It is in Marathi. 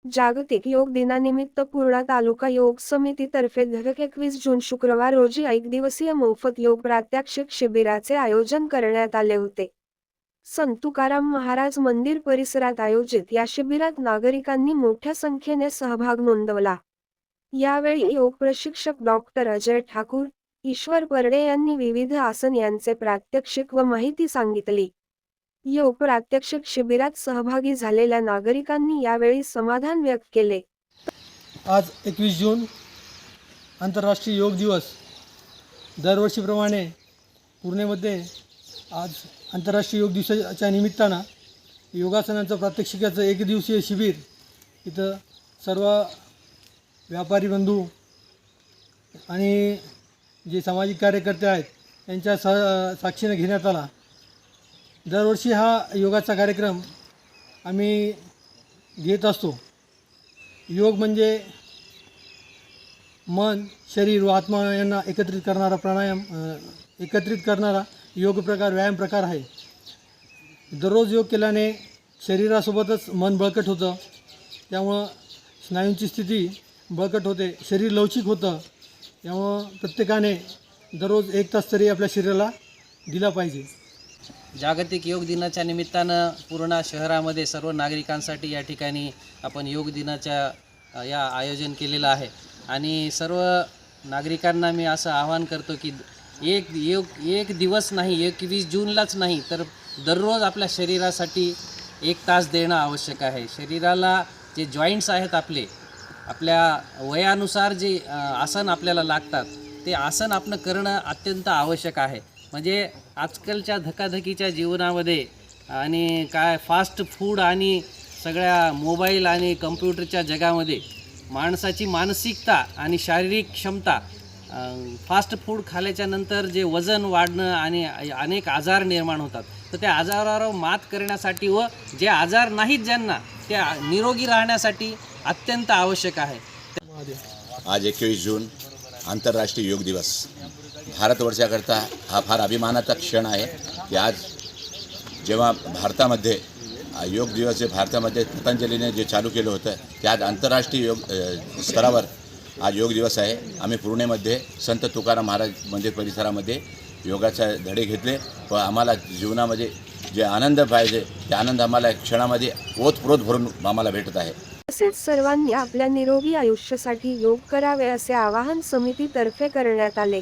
जागतिक योग दिनानिमित्त पूर्णा तालुका योग समितीतर्फे दिनांक 21 जून शुक्रवार रोजी एक दिवसीय मोफत योग प्रात्यक्षिक शिबिराचे आयोजन करण्यात आले होते. संत तुकाराम महाराज मंदिर परिसरात आयोजित या शिबिरात नागरिकांनी मोठ्या संख्येने सहभाग नोंदवला. यावेळी योग प्रशिक्षक डॉक्टर अजय ठाकूर, ईश्वर परडे यांनी विविध आसन यांचे प्रात्यक्षिक व माहिती सांगितली. योग प्रात्यक्षिक शिबिरात सहभागी झालेल्या नागरिकांनी यावेळी समाधान व्यक्त केले. आज 21 जून आंतरराष्ट्रीय योग दिवस. दरवर्षीप्रमाणे पुणेमध्ये आज आंतरराष्ट्रीय योग दिवसाच्या निमित्तानं योगासनांचं प्रात्यक्षिकाचं एकदिवसीय शिबिर इथं सर्व व्यापारी बंधू आणि जे सामाजिक कार्यकर्ते आहेत यांच्या साक्षीने घेण्यात आला. दरवर्षी हा योगाचा कार्यक्रम आम्ही घेत असतो. योग म्हणजे मन, शरीर व आत्मा यांना एकत्रित करणारा प्राणायाम, एकत्रित करणारा योग प्रकार, व्यायाम प्रकार आहे. दररोज योग केल्याने शरीरासोबतच मन बळकट होतं, त्यामुळं स्नायूंची स्थिती बळकट होते, शरीर लवचिक होतं. त्यामुळं प्रत्येकाने दररोज 1 तास तरी आपल्या शरीराला दिला पाहिजे. जागतिक योग दिनाच्या निमित्तानं पूर्णा शहरामध्ये सर्व नागरिकांसाठी या ठिकाणी आपण योग दिनाच्या या आयोजन केलेलं आहे आणि सर्व नागरिकांना मी असं आवाहन करतो की एक दिवस नाही, 21 जूनलाच नाही तर दररोज आपल्या शरीरासाठी 1 तास देणं आवश्यक आहे. शरीराला जे जॉईंट्स आहेत आपल्या वयानुसार जे आसन आपल्याला लागतात ते आसन आपण करणं अत्यंत आवश्यक आहे. म्हणजे आजकालच्या धकाधकीच्या जीवनामध्ये आणि काय फास्ट फूड आणि सगळ्या मोबाईल आणि कम्प्युटरच्या जगामध्ये माणसाची मानसिकता आणि शारीरिक क्षमता, फास्ट फूड खाल्ल्याच्या नंतर जे वजन वाढणं आणि अनेक आजार निर्माण होतात, तर त्या आजारावर मात करण्यासाठी व जे आजार नाहीत ज्यांना त्या निरोगी राहण्यासाठी अत्यंत आवश्यक आहे. आज 21 जून आंतरराष्ट्रीय योग दिवस. भारतवर्षाकरता हा फार अभिमानाचा क्षण आहे की आज जेव्हा भारतामध्ये योग दिवस जे भारतामध्ये पतंजलीने जे चालू केलं होतं ते आज आंतरराष्ट्रीय योग स्तरावर आज योग दिवस आहे. आम्ही पुणेमध्ये संत तुकाराम महाराज मंदिर परिसरामध्ये योगाचे धडे घेतले व आम्हाला जीवनामध्ये जे आनंद पाहिजे ते आनंद आम्हाला क्षणामध्ये ओतप्रोत भरून आम्हाला भेटत आहे. तसेच सर्वांनी आपल्या निरोगी आयुष्यासाठी योग करावे असे आवाहन समितीतर्फे करण्यात आले.